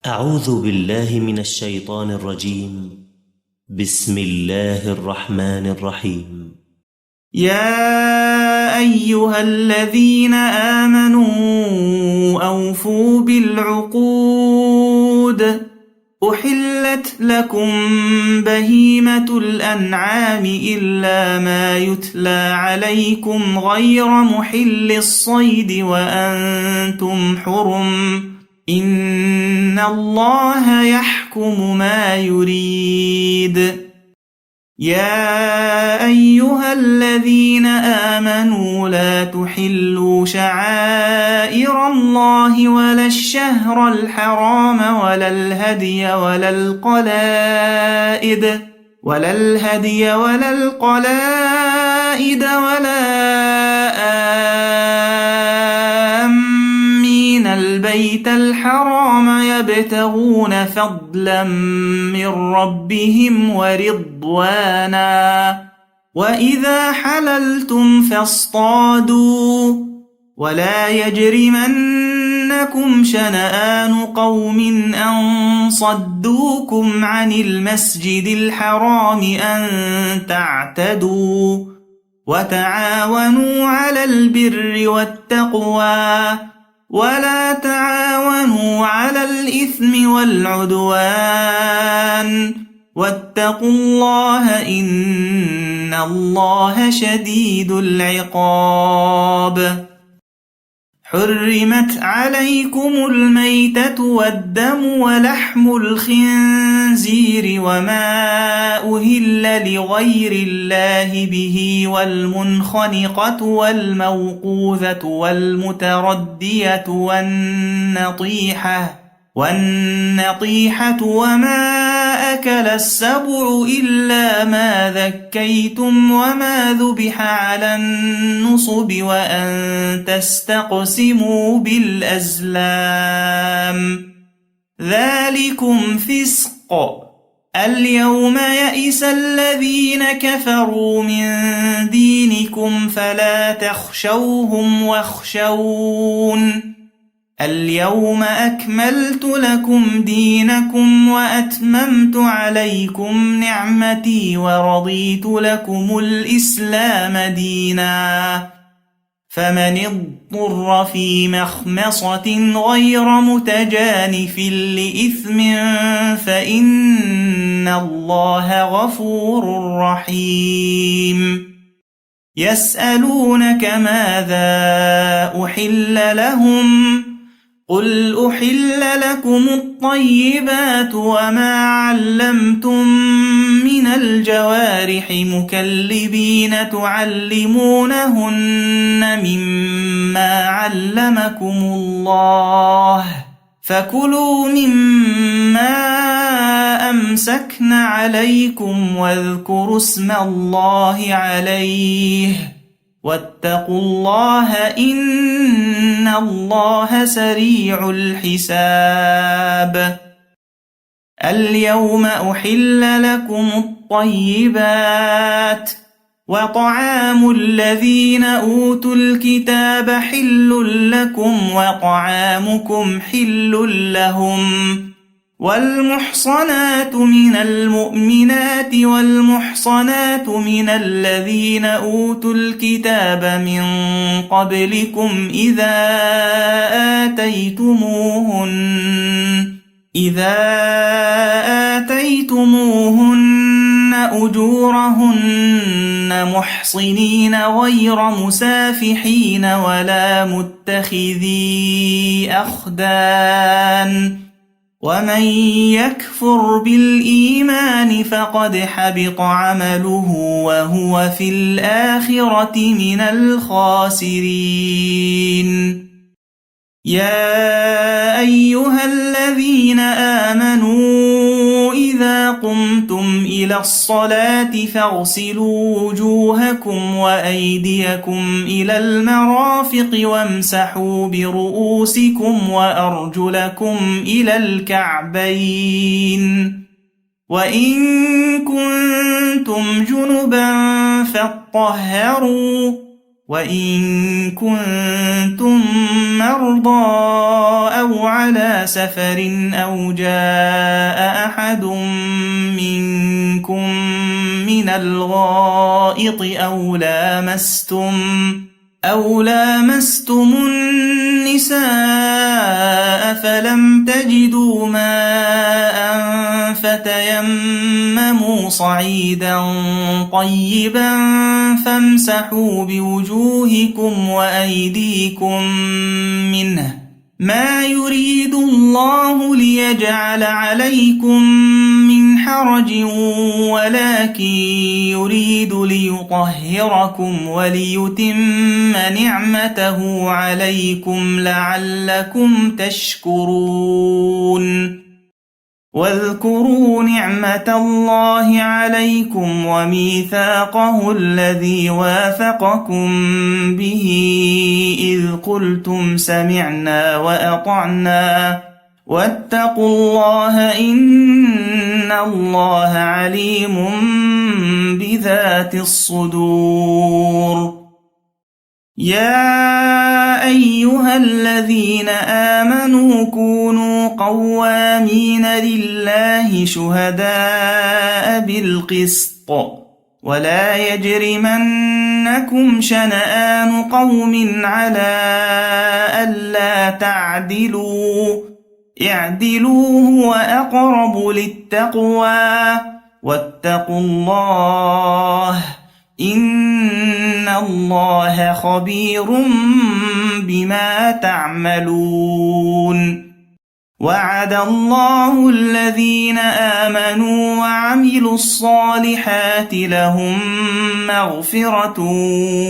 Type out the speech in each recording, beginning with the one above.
أعوذ بالله من الشيطان الرجيم. بسم الله الرحمن الرحيم. يا أيها الذين آمنوا أوفوا بالعقود أحلت لكم بهيمة الأنعام إلا ما يتلى عليكم غير محل الصيد وأنتم حرم إن الله يحكم ما يريد. يا أيها الذين آمنوا لا تحلوا شعائر الله ولا الشهر الحرام ولا الهدي ولا القلائد ولا آمين البيت الحرام يبتغون فضلا من ربهم ورضوانا وإذا حللتم فاصطادوا ولا يجرمنكم شنآن قوم أن صدوكم عن المسجد الحرام أن تعتدوا وتعاونوا على البر والتقوى ولا تعاونوا على الإثم والعدوان واتقوا الله إن الله شديد العقاب. حرمت عليكم الميتة والدم ولحم الخنزير وما أهل لغير الله به والمنخنقة والموقوذة والمتردية والنطيحة وما أكل السبع إلا ما ذكيتم وما ذبح على النصب وأن تستقسموا بالأزلام ذلكم فسق. اليوم يئس الذين كفروا من دينكم فلا تخشوهم واخشون اليوم أكملت لكم دينكم وأتممت عليكم نعمتي ورضيت لكم الإسلام دينا فمن اضطر في مخمصة غير متجانف لإثم فإن الله غفور رحيم. يسألونك ماذا أحل لهم قل أحل لكم الطيبات وما علمتم من الجوارح مكلبين تعلمونهن مما علمكم الله فكلوا مما أمسكن عليكم واذكروا اسم الله عليه واتقوا الله إن الله سريع الحساب. اليوم أحل لكم الطيبات وطعام الذين أوتوا الكتاب حل لكم وطعامكم حل لهم والمحصنات من المؤمنات والمحصنات من الذين أوتوا الكتاب من قبلكم إذا آتيتموهن أجورهن محصنين غير مسافحين ولا متخذي أخدان ومن يكفر بالإيمان فقد حبط عمله وهو في الآخرة من الخاسرين. يا أيها الذين آمنوا إذا قمتم إلى الصلاة فاغسلوا وجوهكم وأيديكم إلى المرافق وامسحوا برؤوسكم وأرجلكم إلى الكعبين وإن كنتم جنبا فاطهروا وإن كنتم مرضى أو على سفر أو جاء أحد منكم من الغائط أو لامستم النساء فلم تجدوا ماء فتيمموا صعيدا طيبا فامسحوا بوجوهكم وأيديكم منه ما يريد الله ليجعل عليكم من حرج ولكن يريد ليطهركم وليتم نعمته عليكم لعلكم تشكرون واذكروا نعمة الله عليكم وميثاقه الذي واثقكم به إذ قلتم سمعنا وأطعنا واتقوا الله إن الله عليم بذات الصدور يا أيها الذين آمنوا كونوا قوامين لله شهداء بالقسط ولا يجرمنكم شنآن قوم على ألا تعدلوا اعدلوا هو أقرب للتقوى واتقوا الله إن الله خبير بما تعملون وعد الله الذين آمنوا وعملوا الصالحات لهم مغفرة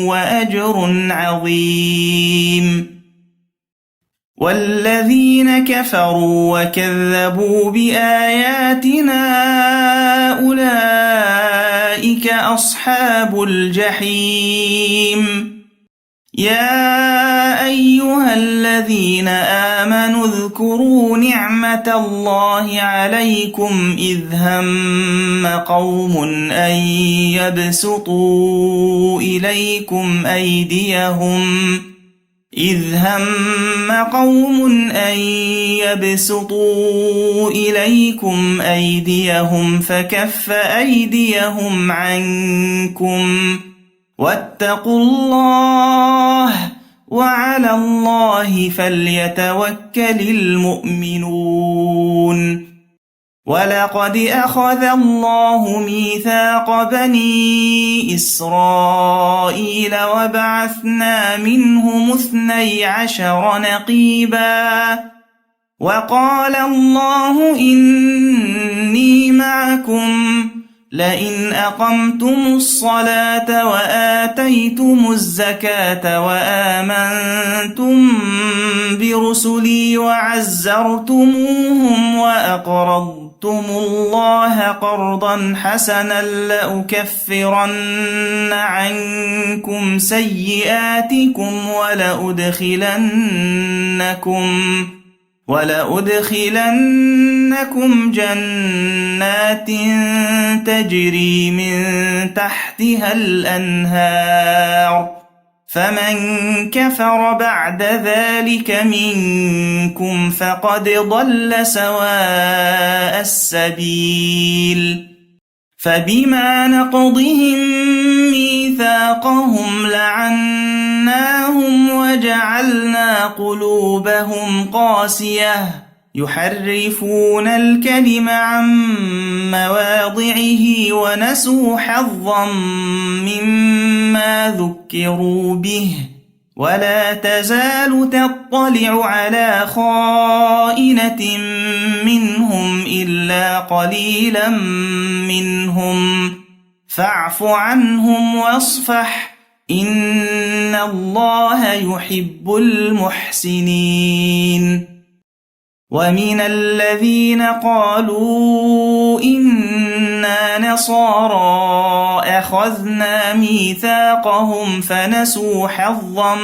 وأجر عظيم والذين كفروا وكذبوا بآياتنا أولئك أصحاب الجحيم يا أيها الذين آمنوا اذكروا نعمة الله عليكم إذ هم قوم أن يبسطوا إليكم أيديهم فكف أيديهم عنكم واتقوا الله وعلى الله فليتوكل المؤمنون ولقد أخذ الله ميثاق بني إسرائيل وبعثنا منهم 12 نقيبا وقال الله إني معكم لئن أقمتم الصلاة وآتيتم الزكاة وآمنتم برسلي وعزرتموهم وأقرضتم الله قرضا حسنا لأكفرن عنكم سيئاتكم ولأدخلنكم جنات تجري من تحتها الأنهار فمن كفر بعد ذلك منكم فقد ضل سواء السبيل فبما نقضهم ميثاقهم لعناهم وجعلنا قلوبهم قاسية يحرفون الكلم عن مواضعه ونسوا حظا مما ذكروا به ولا تزال تطلع على خائنة منهم إلا قليلا منهم فاعف عنهم واصفح إن الله يحب المحسنين ومن الذين قالوا إنا نصارى أخذنا ميثاقهم فنسوا حظا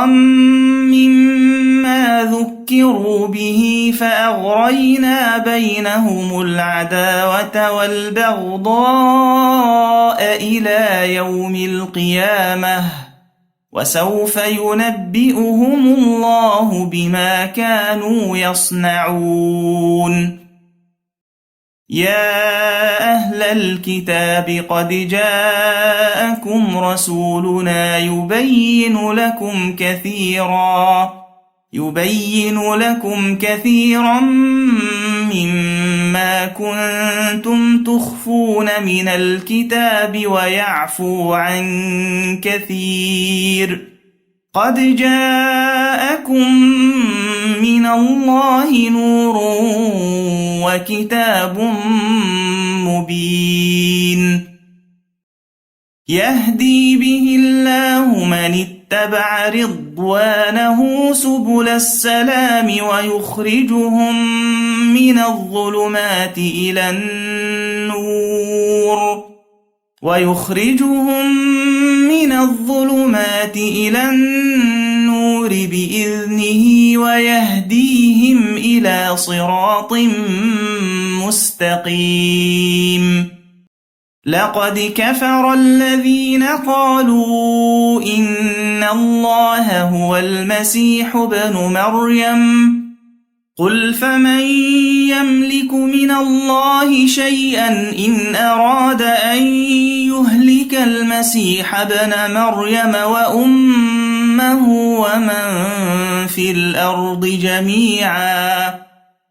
مما ما ذكروا به فأغرينا بينهم العداوة والبغضاء إلى يوم القيامة وسوف ينبئهم الله بما كانوا يصنعون يا أهل الكتاب قد جاءكم رسولنا يبين لكم كثيرا مما كنتم تخفون من الكتاب ويعفو عن كثير قد جاءكم من الله نور وكتاب مبين يهدي به الله من اتبع رضوانه سبل السلام ويخرجهم من الظلمات إلى النور بإذنه ويهديهم إلى صراط مستقيم لقد كفر الذين قالوا إن الله هو المسيح ابن مريم قل فمن يملك من الله شيئا إن أراد أن يهلك المسيح ابن مريم وأمه ومن في الأرض جميعا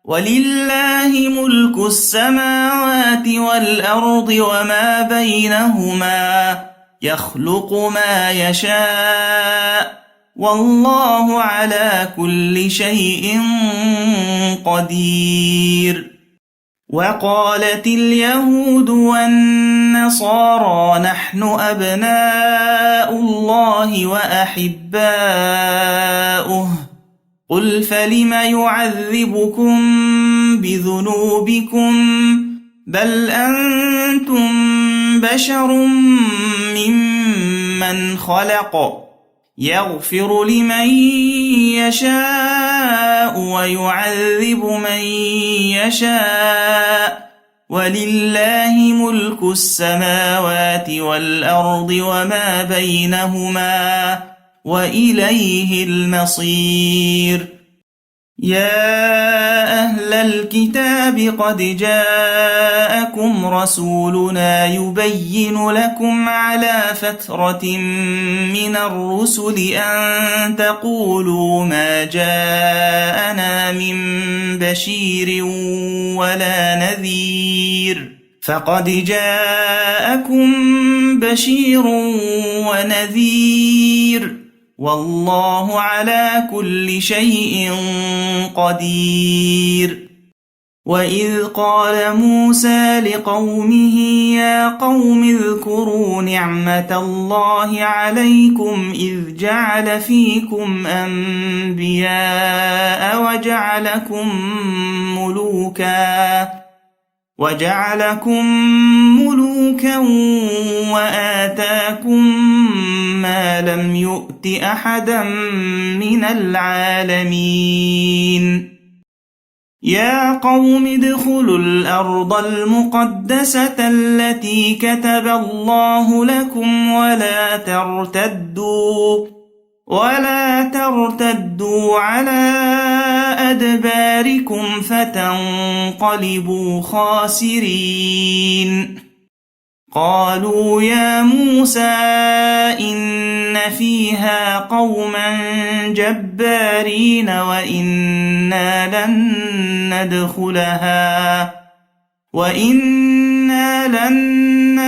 ولله ملك السماوات والأرض وما بينهما يخلق ما يشاء والله على كل شيء قدير وقالت اليهود والنصارى نحن أبناء الله وأحباؤه قل فلم يعذبكم بذنوبكم بل أنتم بشر ممن خلق يغفر لمن يشاء ويعذب من يشاء ولله ملك السماوات والأرض وما بينهما وإليه المصير يا أهل الكتاب قد جاءكم رسولنا يبين لكم على فترة من الرسل أن تقولوا ما جاءنا من بشير ولا نذير فقد جاءكم بشير ونذير والله على كل شيء قدير وإذ قال موسى لقومه يا قوم اذكروا نعمة الله عليكم إذ جعل فيكم أنبياء وجعلكم ملوكا وآتاكم ما لم يؤت أحدا من العالمين يا قوم ادخلوا الأرض المقدسة التي كتب الله لكم ولا ترتدوا على أدباركم فتنقلبوا خاسرين قالوا يا موسى إن فيها قوما جبارين وإنا لن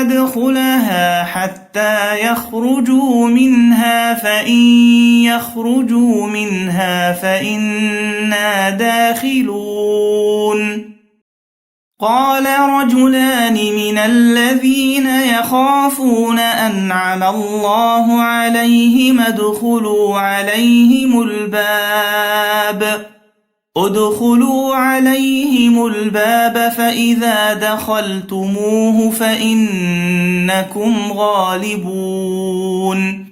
ندخلها حتى يخرجوا منها فإن يخرجوا منها فإنا داخلون قال رجلان من الذين يخافون أنعم الله عليهم ادخلوا عليهم الباب فإذا دخلتموه فإنكم غالبون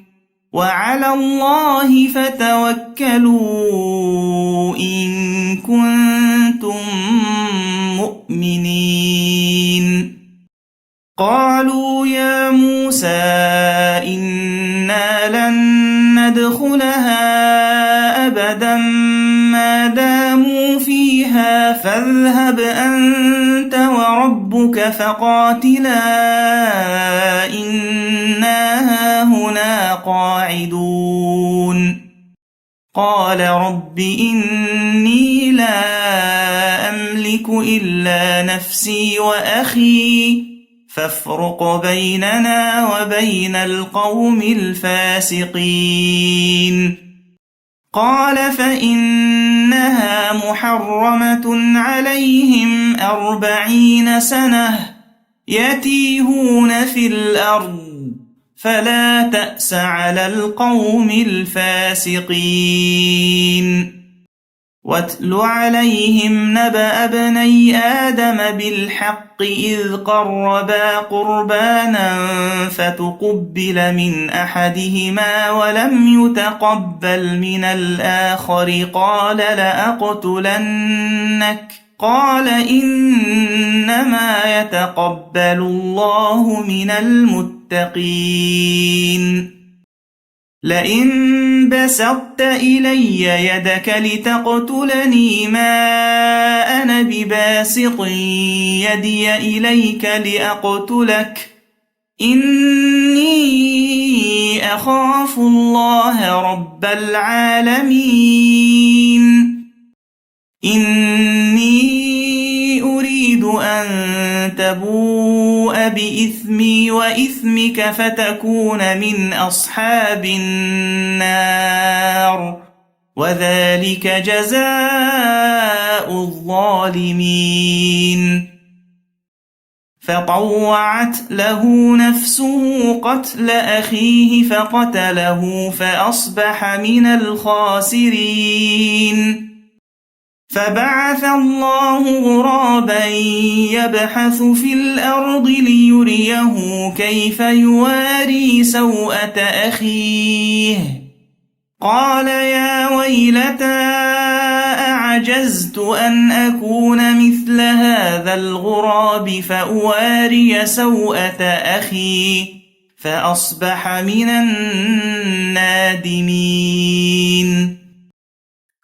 وعلى الله فتوكلوا إن كنتم مؤمنين قالوا يا موسى إنا لن ندخلها أبدا ما داموا فيها فاذهب أنت وربك فقاتلا إنا هاهنا قاعدون قال رب إني لا أملك إلا نفسي وأخي فافرق بيننا وبين القوم الفاسقين قال فإنها محرمة عليهم 40 سنة يتيهون في الأرض فلا تأس على القوم الفاسقين واتل عليهم نبأ ابني آدم بالحق إذ قربا قربانا فتقبل من أحدهما ولم يتقبل من الآخر قال لأقتلنك قال إنما يتقبل الله من المتقين لئن بسطت إلي يدك لتقتلني ما أنا بباسط يدي إليك لأقتلك إني أخاف الله رب العالمين إني أريد أن تبوء بإثمي وإثمك فتكون من أصحاب النار وذلك جزاء الظالمين فطوعت له نفسه قتل أخيه فقتله فأصبح من الخاسرين فبعث الله غرابا يبحث في الأرض ليريه كيف يواري سوءة أخيه قال يا ويلتى أعجزت أن أكون مثل هذا الغراب فأواري سوءة أخي فأصبح من النادمين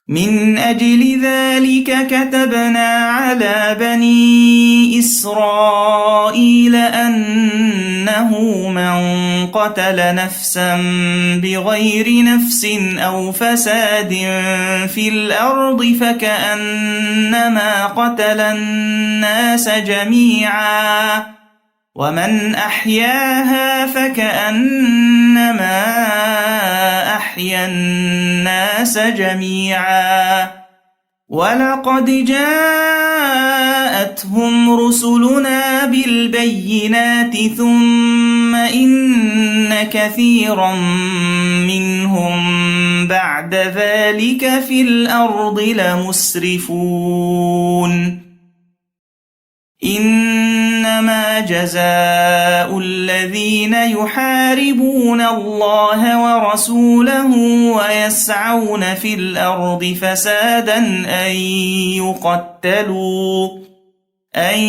من أجل ذلك كتبنا على بني إسرائيل أنه من قتل نفسا بغير نفس أو فساد في الأرض فكأنما قتل الناس جميعا ومن أحياها فكأنما أحيا الناس جميعا ولقد جاءتهم رسلنا بالبينات ثم إن كثيرا منهم بعد ذلك في الأرض لمسرفون إنما جزاء الذين يحاربون الله ورسوله ويسعون في الأرض فسادا أن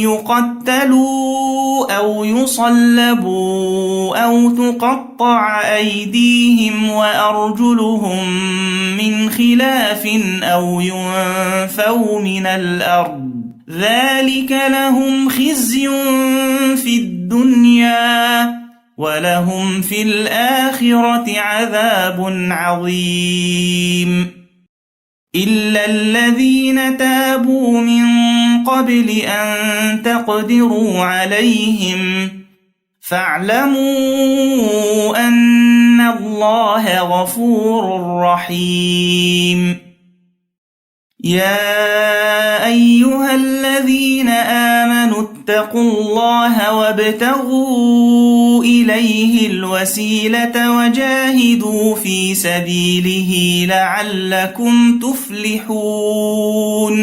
يقتلوا أو يصلبوا أو تقطع أيديهم وأرجلهم من خلاف أو ينفوا من الأرض ذلك لهم خزي في الدنيا ولهم في الآخرة عذاب عظيم إلا الذين تابوا من قبل أن تقدروا عليهم فاعلموا أن الله غفور رحيم يا أيها الذين آمنوا اتقوا الله وابتغوا إليه الوسيلة وجاهدوا في سبيله لعلكم تفلحون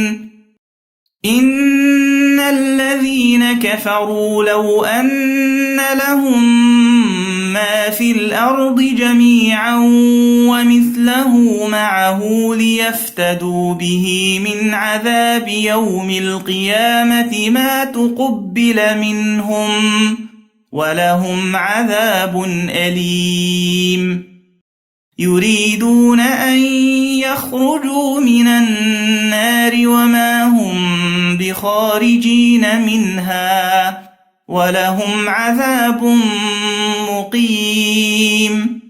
إن الذين كفروا لو أن لهم ما في الأرض جميعا ومثله معه ليفتدوا به من عذاب يوم القيامة ما تقبل منهم ولهم عذاب أليم يريدون أن يخرجوا من النار وما هم بخارجين منها ولهم عذاب مقيم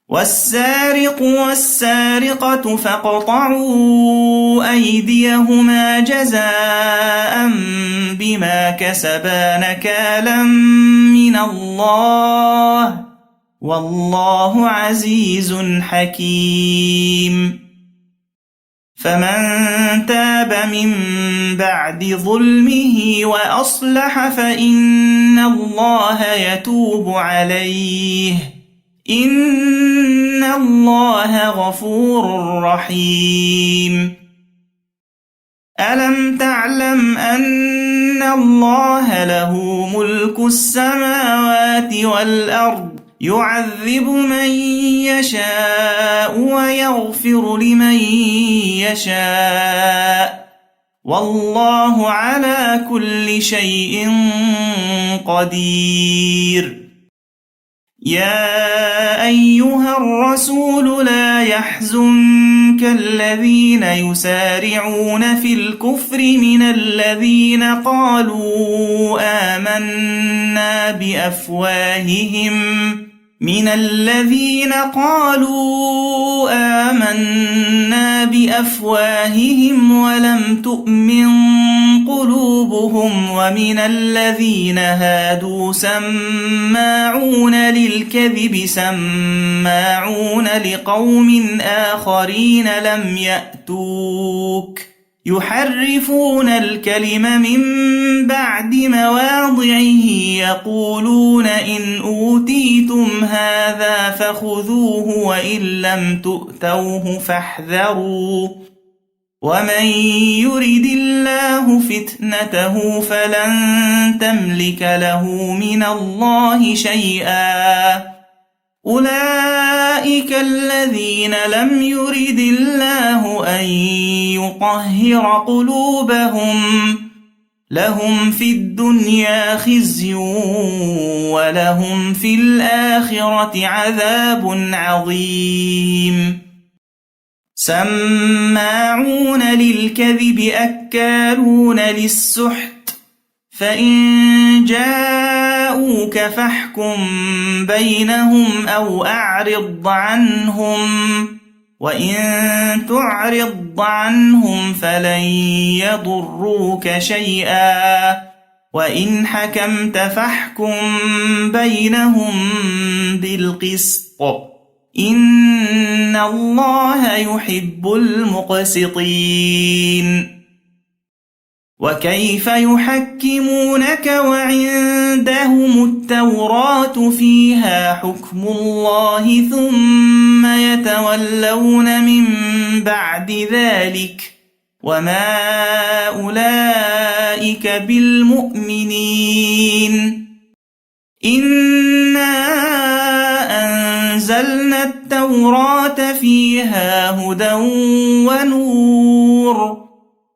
والسارق والسارقة فاقطعوا أيديهما جزاء بما كسبا نكالا من الله والله عزيز حكيم فمن تاب من بعد ظلمه وأصلح فإن الله يتوب عليه إن الله غفور رحيم ألم تعلم أن الله له ملك السماوات والأرض يعذب من يشاء ويغفر لمن يشاء والله على كل شيء قدير يا أيها الرسول لا يحزنك الذين يسارعون في الكفر من الذين قالوا آمنا بأفواههم ولم تؤمن قلوبهم ومن الذين هادوا سماعون للكذب سماعون لقوم آخرين لم يأتوك يحرفون الكلم من بعد مواضعه يقولون إن أوتيتم هذا فخذوه وإن لم تؤتوه فاحذروا ومن يرد الله فتنته فلن تملك له من الله شيئا أولئك الذين لم يرد الله أن يطهر قلوبهم لهم في الدنيا خزي ولهم في الآخرة عذاب عظيم سماعون للكذب أكالون للسحت فإن جاءوك فاحكم بينهم أو أعرض عنهم وإن تعرض عنهم فلن يضروك شيئا وإن حكمت فاحكم بينهم بالقسط إن الله يحب المقسطين وكيف يحكمونك وعندهم التوراة فيها حكم الله ثم يتولون من بعد ذلك وما أولئك بالمؤمنين إنا أنزلنا التوراة فيها هدى ونور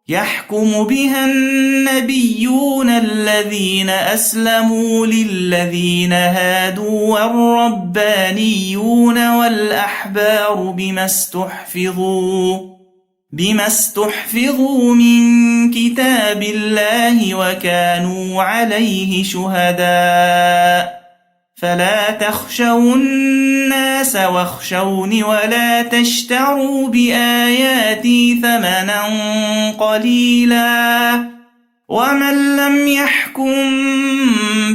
يحكم بها النبيون الذين أسلموا للذين هادوا والربانيون والأحبار بما استحفظوا من كتاب الله وكانوا عليه شهداء فلا تخشوا الناس واخشوني ولا تشتروا بآياتي ثمنا قليلا ومن لم يحكم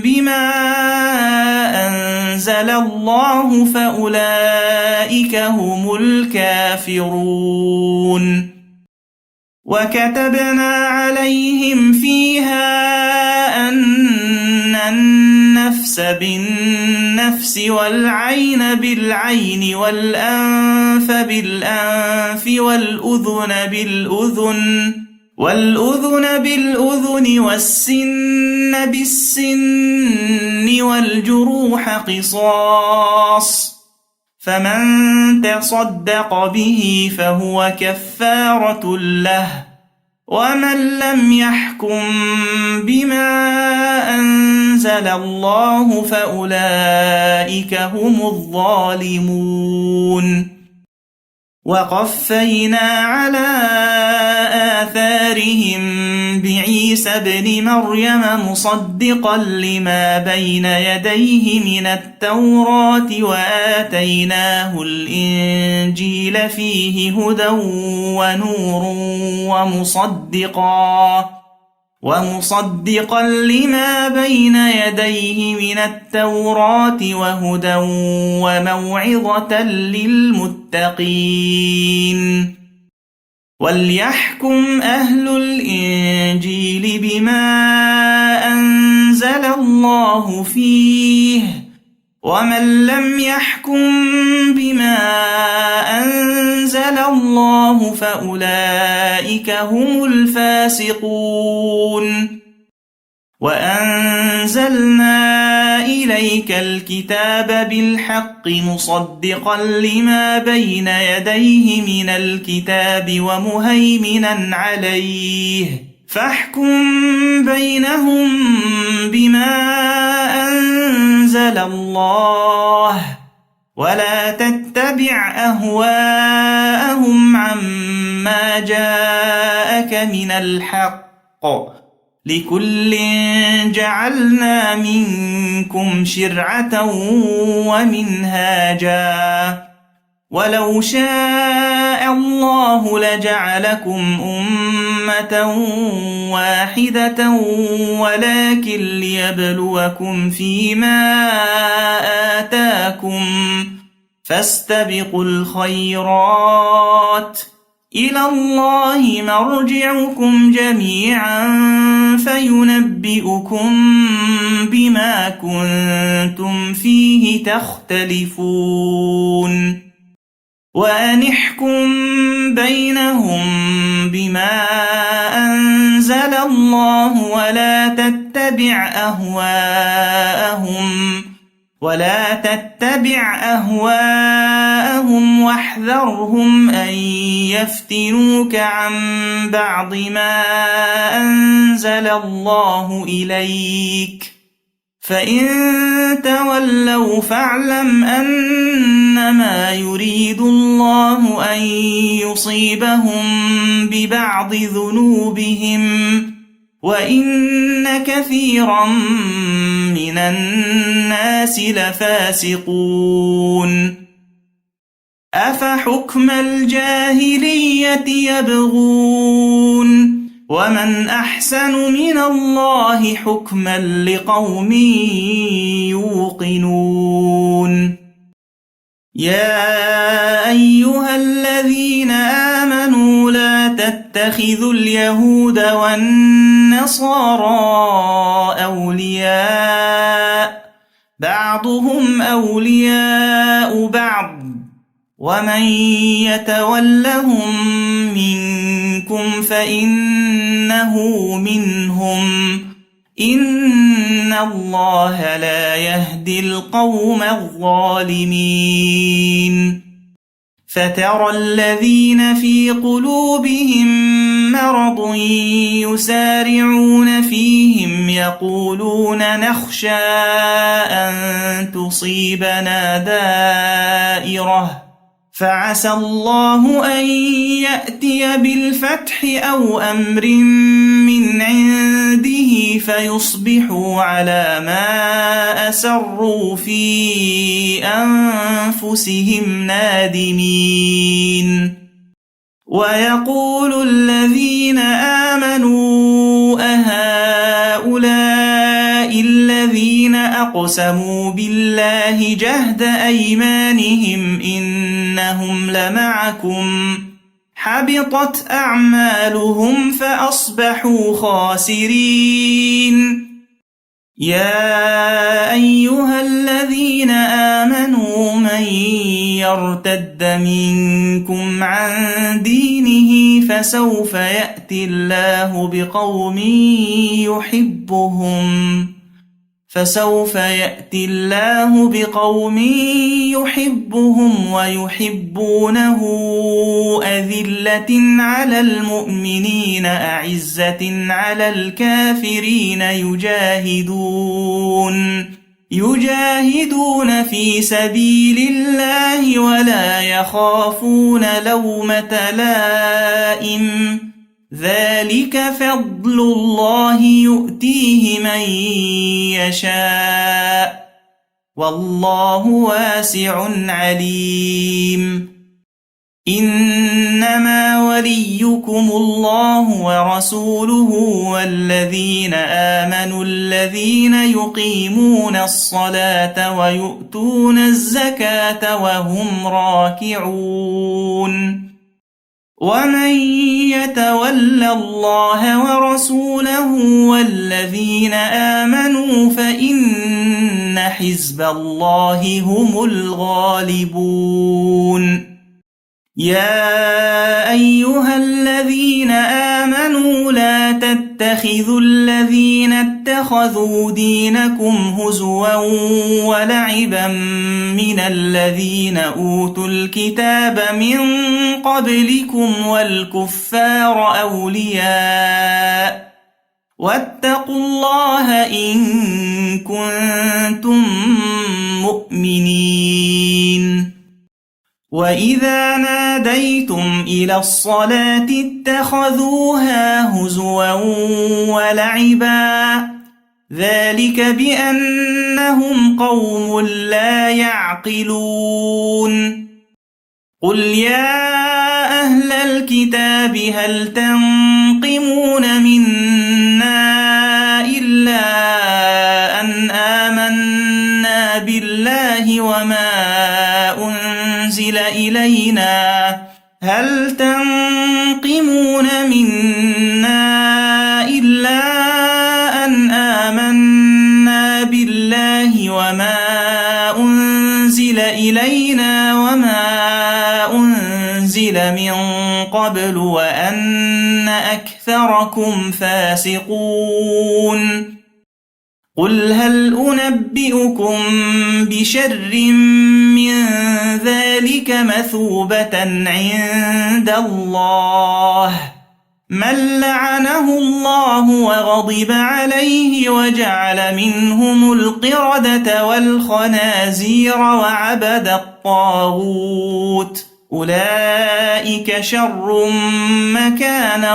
بما أنزل الله فأولئك هم الكافرون وكتبنا عليهم فيها أن النفس بالنفس والعين بالعين والأنف بالأنف والأذن بالأذن والأذن بالأذن والسن بالسن والجروح قصاص، فمن تصدق به فهو كفارة له، ومن لم يحكم بما أنزل الله فأولئك هم الظالمون. وقفينا على آثارهم بعيسى ابن مريم مصدقا لما بين يديه من التوراة، وآتيناه الإنجيل فيه هدى ونور ومصدقا لما بين يديه من التوراة وهدى وموعظة للمتقين. وليحكم أهل الإنجيل بما أنزل الله فيه، ومن لم يحكم بما أنزل الله فأولئك هم الفاسقون. وأنزلنا إليك الكتاب بالحق مصدقا لما بين يديه من الكتاب ومهيمنا عليه، فاحكم بينهم بما أنزل الله، ولا تتبع أهواءهم عما جاءك من الحق، لكل جعلنا منكم شرعة ومنهاجا، ولو شاء الله لجعلكم أمة واحدة ولكن ليبلوكم فيما آتاكم، فاستبقوا الخيرات، إلى الله مرجعكم جميعا فينبئكم بما كنتم فيه تختلفون. وأن احكم بينهم بما أنزل الله ولا تتبع أهواءهم واحذرهم أن يفتنوك عن بعض ما أنزل الله إليك، فإن تولوا فاعلم أنما يريد الله أن يصيبهم ببعض ذنوبهم، وإن كثيرا من الناس لفاسقون. أفحكم الجاهلية يبغون، ومن أحسن من الله حكما لقوم يوقنون. يا أيها الذين آمنوا لا تتخذوا اليهود والنصارى أولياء، بعضهم أولياء بعض، ومن يتولهم منكم فإنه منهم، إن الله لا يهدي القوم الظالمين. فترى الذين في قلوبهم مرض يسارعون فيهم يقولون نخشى أن تصيبنا دائرة، فعسى الله أن يأتي بالفتح أو أمر من عنده فيصبحوا على ما أسروا في أنفسهم نادمين. ويقول الذين آمنوا أهؤلاء الذين أقسموا بالله جهد أيمانهم إنهم لمعكم، حبطت أعمالهم فأصبحوا خاسرين. يا أيها الذين آمنوا من يرتد منكم عن دينه فسوف يأتي الله بقوم يحبهم ويحبونه أذلة على المؤمنين أعزة على الكافرين يجاهدون في سبيل الله ولا يخافون لومة لائم ذلك فضل الله يؤتيه من يشاء والله واسع عليم إنما وليكم الله ورسوله والذين آمنوا الذين يقيمون الصلاة ويؤتون الزكاة وهم راكعون ومن يتول الله ورسوله والذين آمنوا فإن حزب الله هم الغالبون يا أيها الذين آمنوا لا تتخذوا الذين اتخذوا دينكم هزوا ولعبا من الذين أوتوا الكتاب من قبلكم والكفار أولياء واتقوا الله إن كنتم مؤمنين وإذا ناديتم إلى الصلاة اتخذوها هزوا ولعبا ذلك بأنهم قوم لا يعقلون قل يا أهل الكتاب هل تنقمون منا إلا أن آمنا بالله وما أنزل إلينا وما أنزل من قبل وأن أكثركم فاسقون قل هل أنبئكم بشر من ذلك مثوبة عند الله من لعنه الله وغضب عليه وجعل منهم القردة والخنازير وعبد الطاغوت أولئك شر مكانا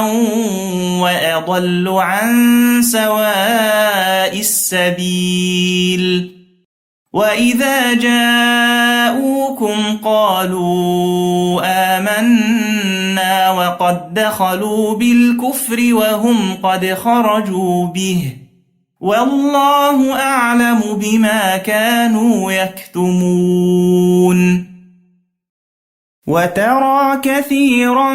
وأضل عن سواء السبيل وإذا جاءوكم قالوا آمنا وقد دخلوا بالكفر وهم قد خرجوا به والله أعلم بما كانوا يكتمون وترى كثيرا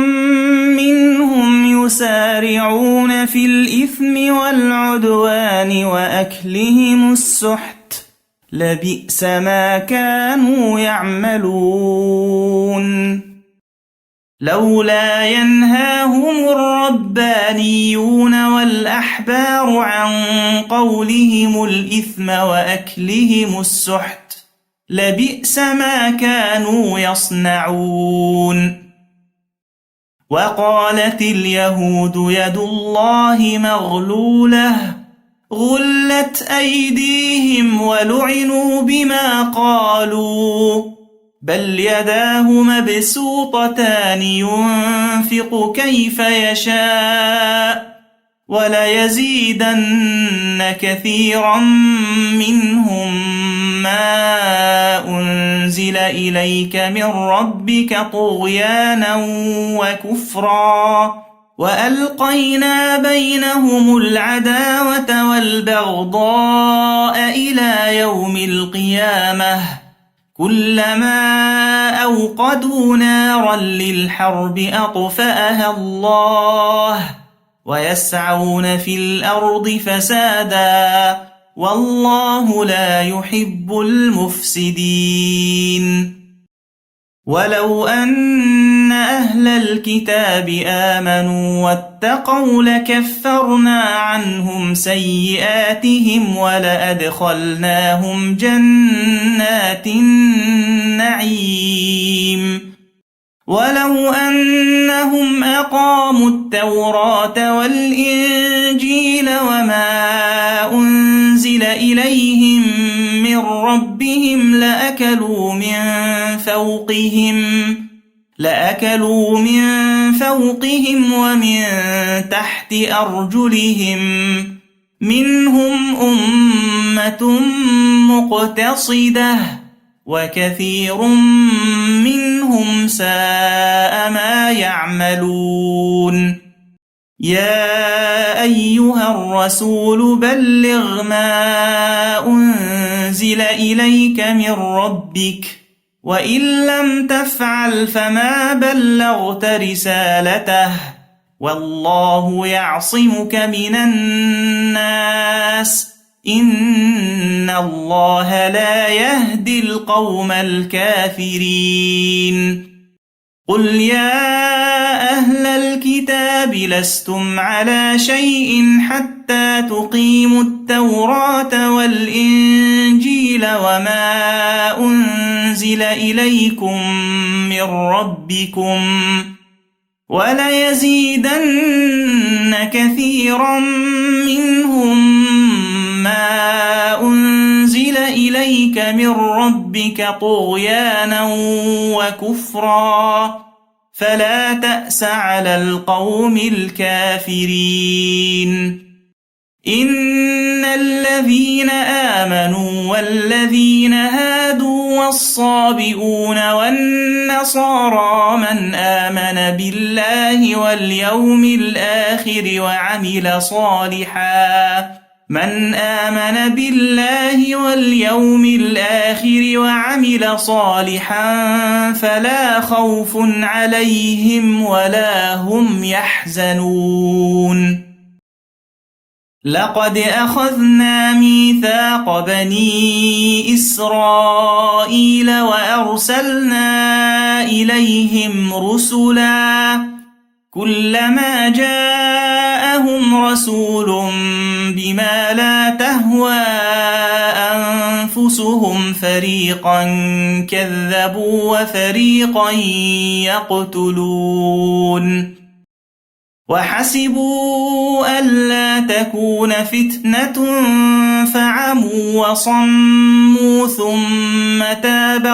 منهم يسارعون في الإثم والعدوان وأكلهم السحت لبئس ما كانوا يعملون لولا ينهاهم الربانيون والأحبار عن قولهم الإثم وأكلهم السحت لبئس ما كانوا يصنعون وقالت اليهود يد الله مغلولة غلت أيديهم ولعنوا بما قالوا بل يداه مبسوطتان ينفق كيف يشاء وليزيدن كثيرا منهم ما أنزل إليك من ربك طغيانا وكفرا وألقينا بينهم العداوة والبغضاء إلى يوم القيامة كلما أوقدوا نارا للحرب أطفأها الله ويسعون في الأرض فسادا والله لا يحب المفسدين ولو أن أهل الكتاب آمنوا واتقوا لكفرنا عنهم سيئاتهم ولأدخلناهم جنات النعيم ولو أنهم أقاموا التوراة والإنجيل وما أنزل إليهم من ربهم لأكلوا من فوقهم ومن تحت أرجلهم منهم أمة مقتصدة وكثير منهم ساء ما يعملون يا أيها الرسول بلغ ما أنزل إليك من ربك وإن لم تفعل فما بلغت رسالته والله يعصمك من الناس إن الله لا يهدي القوم الكافرين قل يا أهل الكتاب لستم على شيء حتى تقيموا التوراة والإنجيل وما أنزل إليكم من ربكم وليزيدن كثيرا منهم ما أنزل إليك من ربك طغيانا وكفرا فلا تأس على القوم الكافرين إن الذين آمنوا والذين هادوا والصابئون والنصارى من آمن بالله واليوم الآخر وعمل صالحا فلا خوف عليهم ولا هم يحزنون لقد أخذنا ميثاق بني إسرائيل وأرسلنا إليهم رسلا كلما جاءهم رسول بما لا تهوى أنفسهم فريقا كذبوا وفريقا يقتلون وحسبوا ألا تكون فتنة فعموا وصموا ثم تاب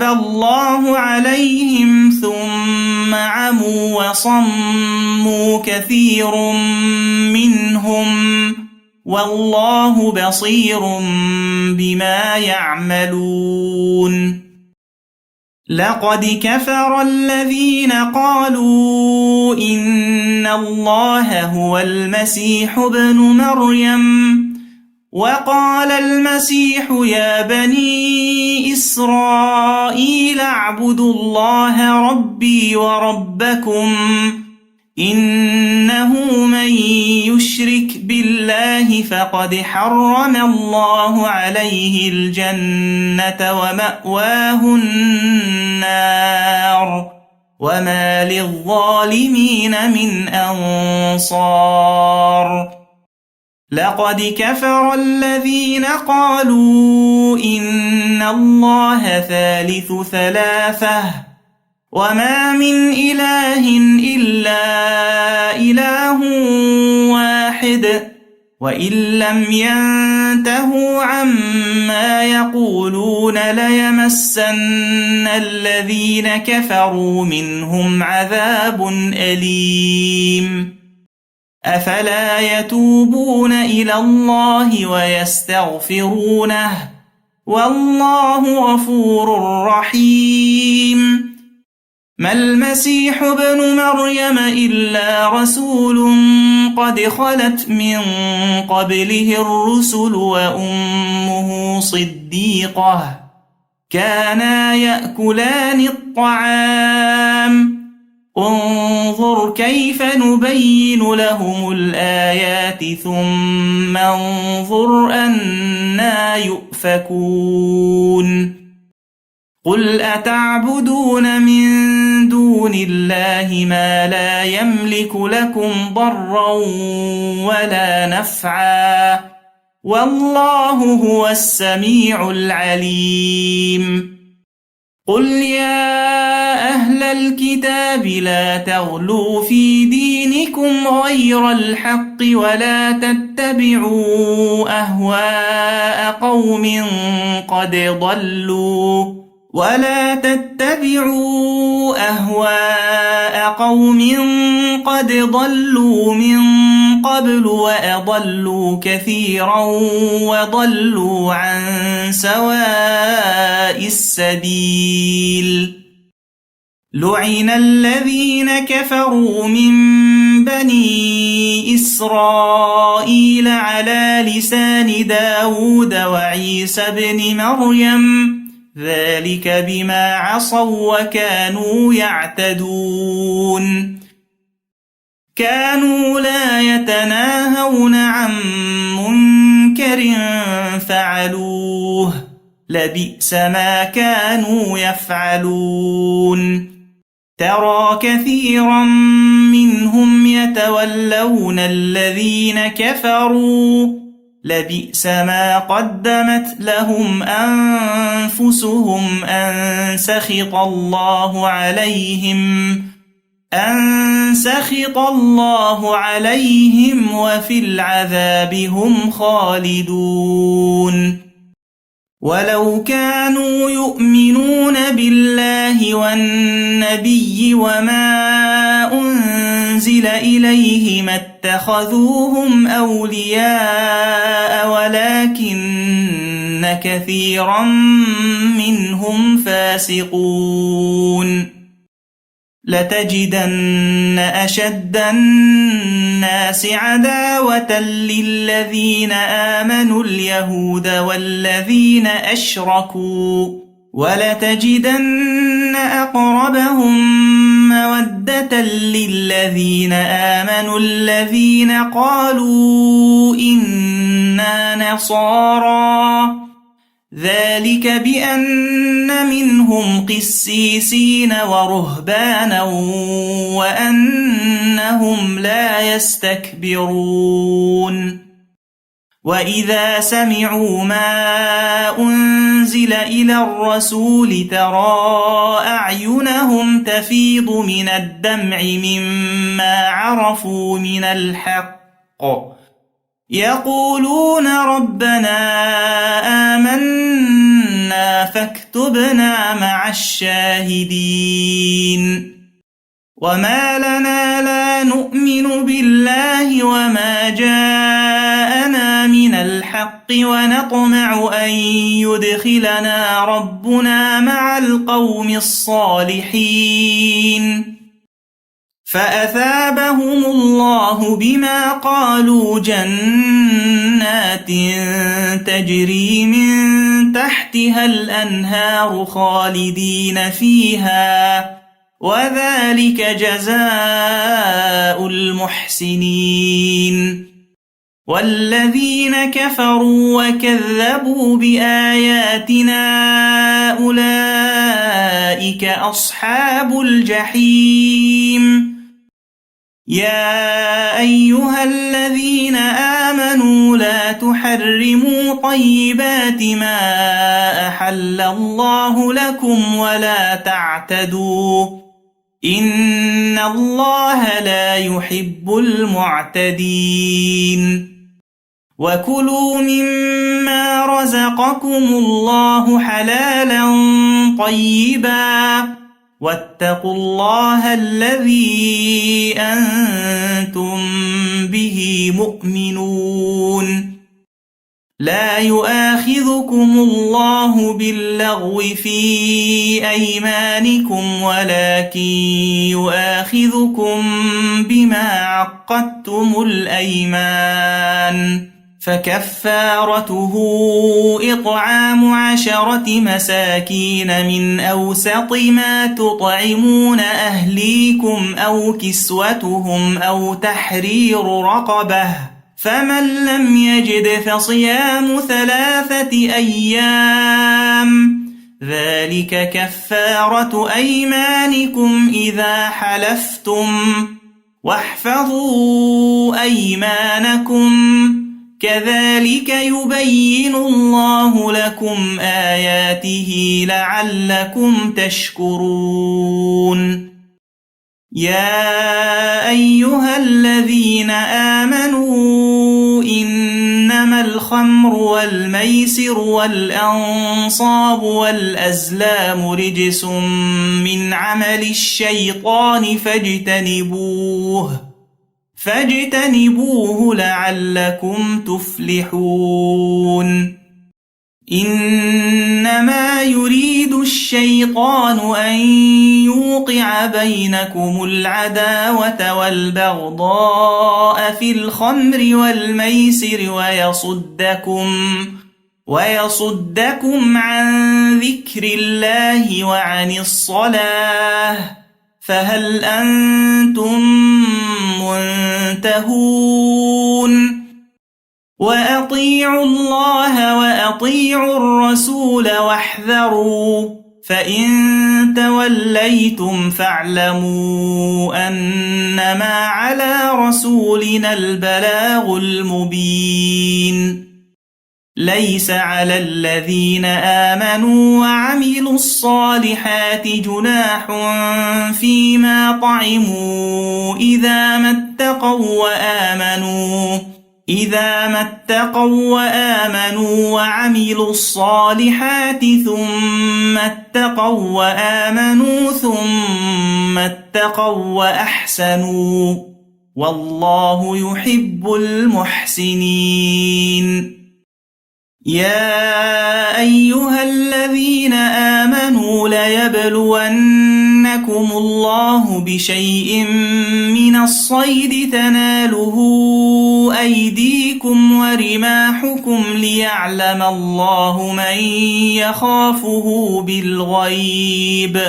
الله عليهم ثم عموا وصموا كثير منهم والله بصير بما يعملون لقد كفر الذين قالوا إن الله هو المسيح ابن مريم وقال المسيح يا بني إسرائيل اعبدوا الله ربي وربكم إنه من يشرك بالله فقد حرم الله عليه الجنة ومأواه النار وما للظالمين من أنصار لقد كفر الذين قالوا إن الله ثالث ثلاثة وما من إله إلا إله واحد وإن لم ينتهوا عما يقولون ليمسن الذين كفروا منهم عذاب أليم أفلا يتوبون إلى الله ويستغفرونه والله غفور رحيم ما المسيح ابن مريم إلا رسول قد خلت من قبله الرسل وأمه صديقة كانا يأكلان الطعام انظر كيف نبين لهم الآيات ثم انظر أنى يؤفكون يؤفكون قل أتعبدون من دون الله ما لا يملك لكم ضرا ولا نفعا والله هو السميع العليم قل يا أهل الكتاب لا تغلوا في دينكم غير الحق ولا تتبعوا أهواء قوم قد ضلوا من قبل وأضلوا كثيرا وضلوا عن سواء السبيل لعن الذين كفروا من بني إسرائيل على لسان داود وعيسى بن مريم ذلك بما عصوا وكانوا يعتدون كانوا لا يتناهون عن منكر فعلوه لبئس ما كانوا يفعلون ترى كثيرا منهم يتولون الذين كفروا لبئس ما قدمت لهم أنفسهم أن سخط الله عليهم وفي العذاب هم خالدون ولو كانوا يؤمنون بالله والنبي وما أنزل إليه ما اتخذوهم أولياء ولكن كثيرا منهم فاسقون لتجدن أشد الناس عداوة للذين آمنوا اليهود والذين أشركوا ولتجدن أقربهم مودة للذين آمنوا الذين قالوا إنا نصارى ذلك بأن منهم قسيسين ورهبانا وأنهم لا يستكبرون وإذا سمعوا ما أنزل إلى الرسول ترى أعينهم تفيض من الدمع مما عرفوا من الحق يقولون ربنا آمنا فاكتبنا مع الشاهدين وما لنا لا نؤمن بالله وما جاءنا من الحق ونطمع أن يدخلنا ربنا مع القوم الصالحين فأثابهم الله بما قالوا جنات تجري من تحتها الأنهار خالدين فيها وذلك جزاء المحسنين والذين كفروا وكذبوا بآياتنا أولئك أصحاب الجحيم يا أيها الذين آمنوا لا تحرموا طيبات ما أحل الله لكم ولا تعتدوا إن الله لا يحب المعتدين وكلوا مما رزقكم الله حلالا طيبا واتقوا الله الذي أنتم به مؤمنون لا يؤاخذكم الله باللغو في أيمانكم ولكن يؤاخذكم بما عقدتم الأيمان فكفارته إطعام 10 مساكين من أوسط ما تطعمون أهليكم أو كسوتهم أو تحرير رقبة فمن لم يجد فصيام 3 أيام ذلك كفارة أيمانكم إذا حلفتم واحفظوا أيمانكم كذلك يبين الله لكم آياته لعلكم تشكرون يا أيها الذين آمنوا إنما الخمر والميسر والأنصاب والأزلام رجس من عمل الشيطان فاجتنبوه لعلكم تفلحون إنما يريد الشيطان أن يوقع بينكم العداوة والبغضاء في الخمر والميسر ويصدكم عن ذكر الله وعن الصلاة فهل أنتم منتهون وأطيعوا الله وأطيعوا الرسول واحذروا فإن توليتم فاعلموا أنما على رسولنا البلاغ المبين ليس على الذين آمنوا وعملوا الصالحات جناح فيما طعموا إذا ما اتقوا وآمنوا وعملوا الصالحات ثم اتقوا وأحسنوا والله يحب المحسنين يا أيها الذين آمنوا ليبلونكم الله بشيء من الصيد تناله أيديكم ورماحكم ليعلم الله من يخافه بالغيب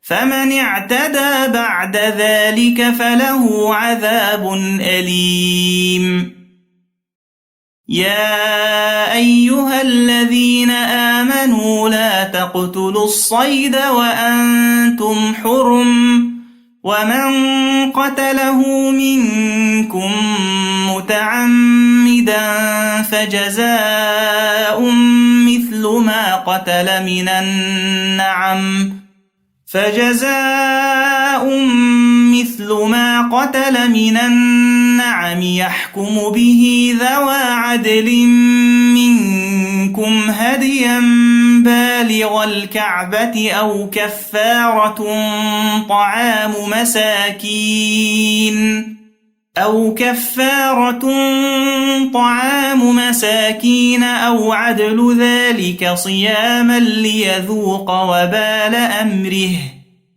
فمن اعتدى بعد ذلك فله عذاب أليم يا أيها الذين آمنوا لا تقتلوا الصيد وأنتم حرم ومن قتله منكم متعمدا فجزاء مثل ما قتل من النعم يحكم به ذوى عدل منكم هديا بالغ الكعبة أو كفارة طعام مساكين أو عدل ذلك صياما ليذوق وبال أمره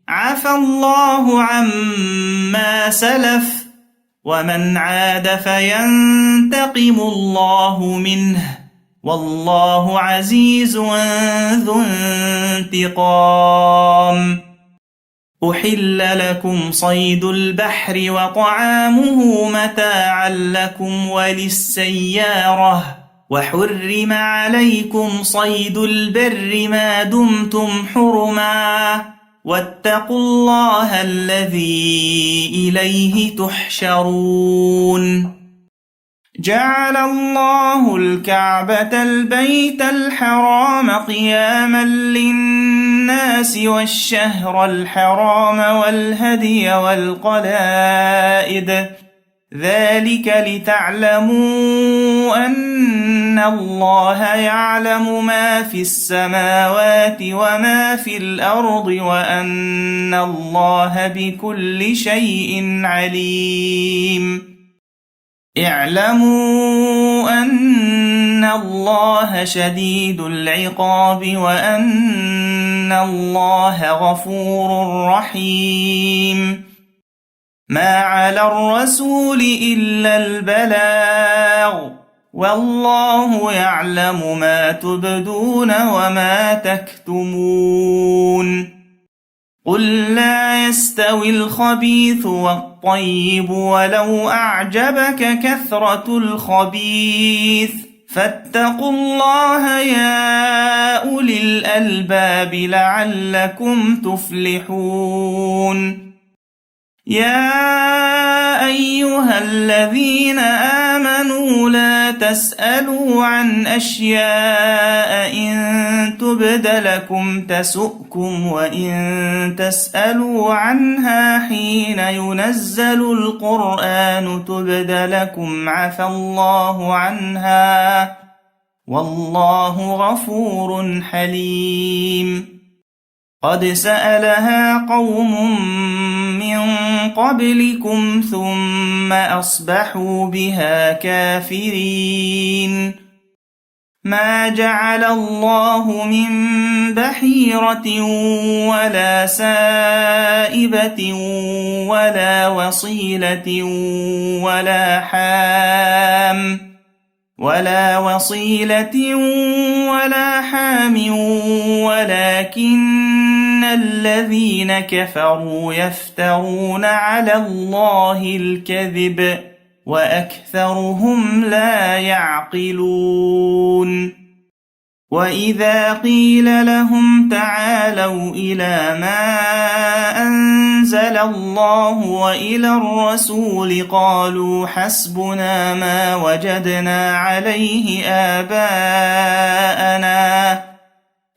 عفى الله عما سلف ومن عاد فينتقم الله منه والله عزيز ذو انتقام أحل لكم صيد البحر وطعامه متاعا لكم وللسيارة وحرم عليكم صيد البر ما دمتم حرما واتقوا الله الذي إليه تحشرون جعل الله الكعبة البيت الحرام قياما للناس والشهر الحرام والهدي والقلائد ذلك لتعلموا أن الله يعلم ما في السماوات وما في الأرض وأن الله بكل شيء عليم اعلموا أن الله شديد العقاب وأن الله غفور رحيم ما على الرسول إلا البلاغ والله يعلم ما تبدون وما تكتمون قل لا يستوي الخبيث والطيب ولو أعجبك كثرة الخبيث فاتقوا الله يا أولي الألباب لعلكم تفلحون يا أيها الذين آمنوا لا تسألوا عن أشياء إن تبد لكم تسؤكم وإن تسألوا عنها حين ينزل القرآن تبد لكم عفى الله عنها والله غفور حليم قد سألها قوم من قبلكم ثم أصبحوا بها كافرين ما جعل الله من بحيرة ولا سائبة ولا وصيلة ولا حام ولكن الذين كفروا يفترون على الله الكذب وأكثرهم لا يعقلون وإذا قيل لهم تعالوا إلى ما أنزل الله وإلى الرسول قالوا حسبنا ما وجدنا عليه آباءنا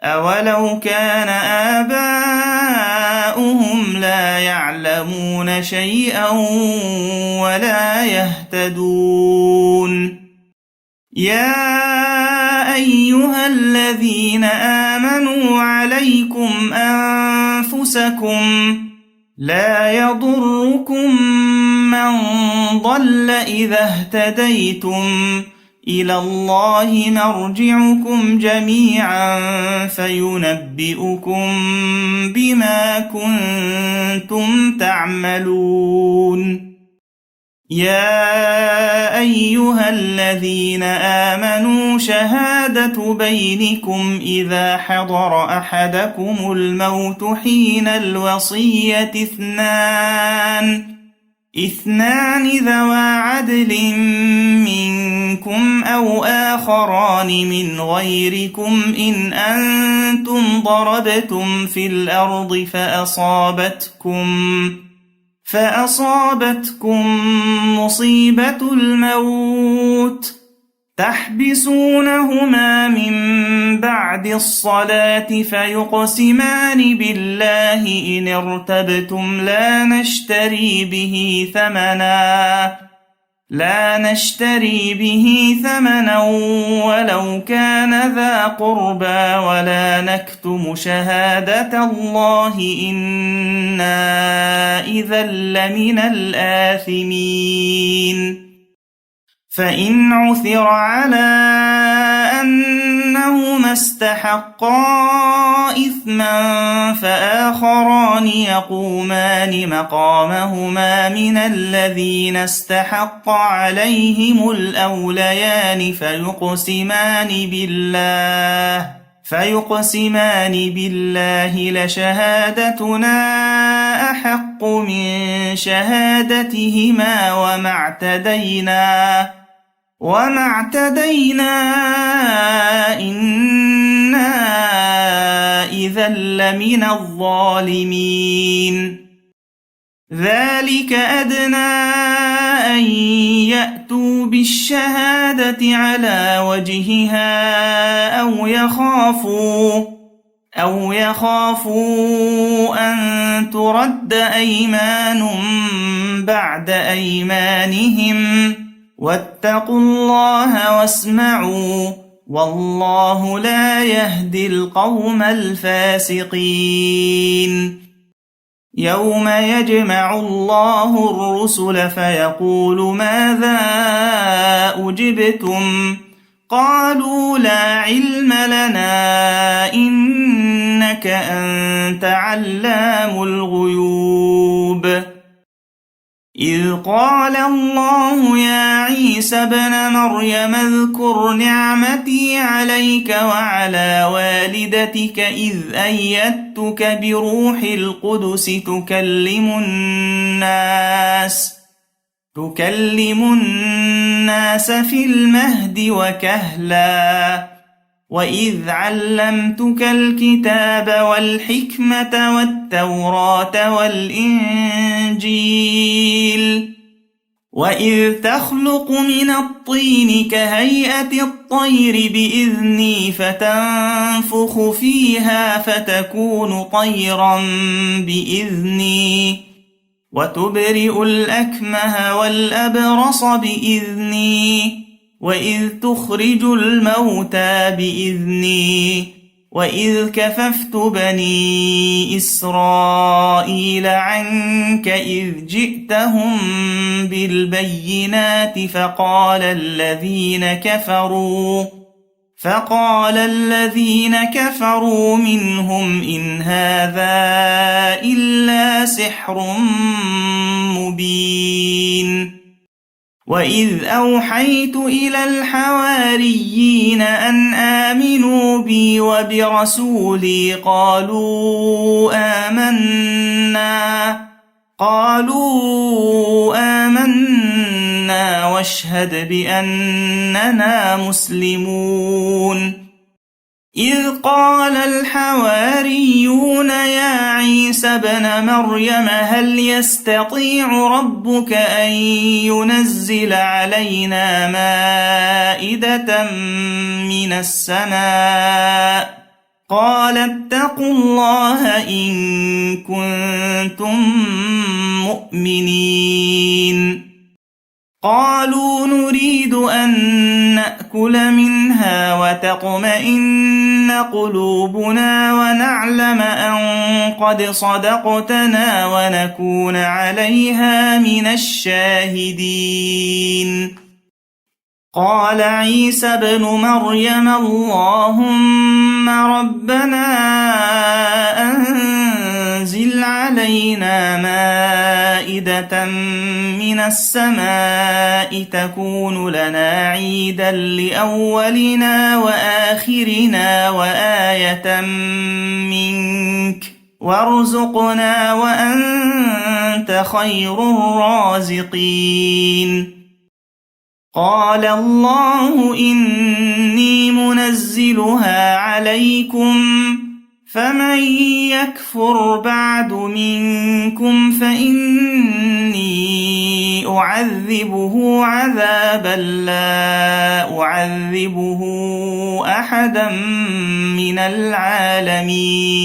أولو كان آباؤهم لا يعلمون شيئا ولا يهتدون يا أيها الذين آمنوا عليكم أنفسكم لا يضركم من ضل إذا اهتديتم إلى الله مرجعكم جميعا فينبئكم بما كنتم تعملون يا أيها الذين آمنوا شهادة بينكم إذا حضر أحدكم الموت حين الوصية اثنان ذوى عدل منكم أو آخران من غيركم إن أنتم ضربتم في الأرض فأصابتكم مصيبة الموت تحبسونهما من بعد الصلاة فيقسمان بالله إن ارتبتم لا نشتري به ثمنا ولو كان ذا قربى ولا نكتم شهادة الله إنا إذا لمن الآثمين فإن عثر على أنهما استحقا إثما فآخران يقومان مقامهما من الذين استحق عليهم الأوليان فيقسمان بالله لشهادتنا أحق من شهادتهما وما اعتدينا إنا إذا لمن الظالمين ذلك أدنى أن يأتوا بالشهادة على وجهها أو يخافوا أن ترد أيمان بعد أيمانهم واتقوا الله واسمعوا والله لا يهدي القوم الفاسقين يوم يجمع الله الرسل فيقول ماذا أجبتم قالوا لا علم لنا إنك أنت علام الغيوب إذ قال الله يا عيسى ابن مريم اذكر نعمتي عليك وعلى والدتك إذ أيدتك بروح القدس تكلم الناس في المهد وكهلا وإذ علمتك الكتاب والحكمة والتوراة والإنجيل وإذ تخلق من الطين كهيئة الطير بإذني فتنفخ فيها فتكون طيرا بإذني وتبرئ الأكمه والأبرص بإذني وإذ تخرج الموتى بإذني وإذ كففت بني إسرائيل عنك إذ جئتهم بالبينات فقال الذين كفروا منهم إن هذا إلا سحر مبين وإذ أوحيت إلى الحواريين أن آمنوا بي وبرسولي قالوا آمنا واشهد بأننا مسلمون إذ قال الحواريون يا عيسى ابن مريم هل يستطيع ربك أن ينزل علينا مائدة من السماء قال اتقوا الله إن كنتم مؤمنين قالوا نريد أن نأكل منها وتطمئن قلوبنا ونعلم أن قد صدقتنا ونكون عليها من الشاهدين قال عيسى ابن مريم اللهم ربنا أنزل علينا مائدة من السماء تكون لنا عيدا لأولنا وآخرنا وآية منك وارزقنا وأنت خير الرازقين قال الله إني منزلها عليكم فمن يكفر بعد منكم فإني أعذبه عذابا لا أعذبه أحدا من العالمين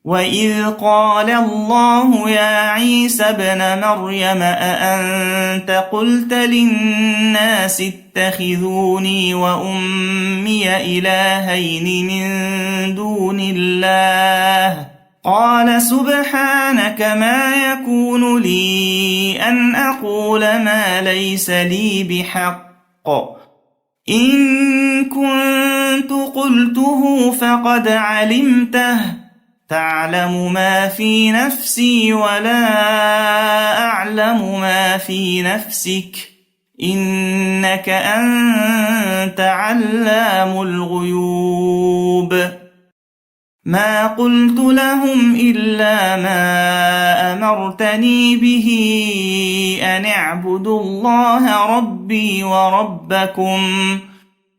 وإذ قال الله يا عيسى ابن مريم أأنت قلت للناس اتخذوني وأمي إلهين من دون الله قال سبحانك ما يكون لي أن أقول ما ليس لي بحق إن كنت قلته فقد علمته تعلم ما في نفسي ولا أعلم ما في نفسك إنك أنت علام الغيوب ما قلت لهم إلا ما أمرتني به أن اعبدوا الله ربي وربكم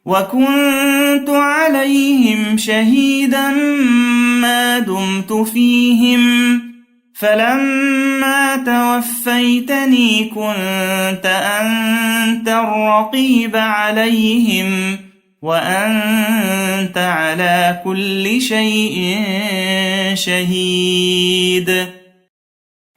وكنت عليهم شهيدا ما دمت فيهم فلما توفيتني كنت أنت الرقيب عليهم وأنت على كل شيء شهيد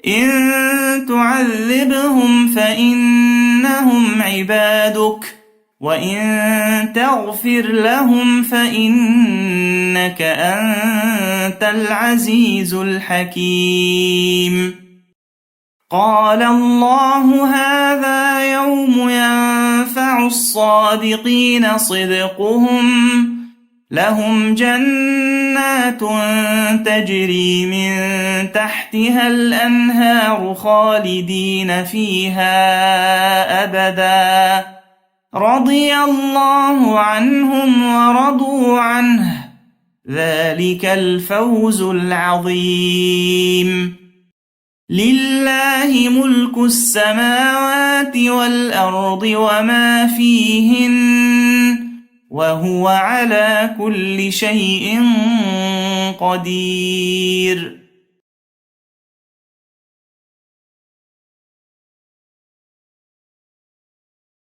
إن تعذبهم فإنهم عبادك وإن تغفر لهم فإنك أنت العزيز الحكيم قال الله هذا يوم ينفع الصادقين صدقهم لهم جنات جنات تجري من تحتها الأنهار خالدين فيها أبدا رضي الله عنهم ورضوا عنه ذلك الفوز العظيم لله ملك السماوات والأرض وما فيهن وهو على كل شيء قدير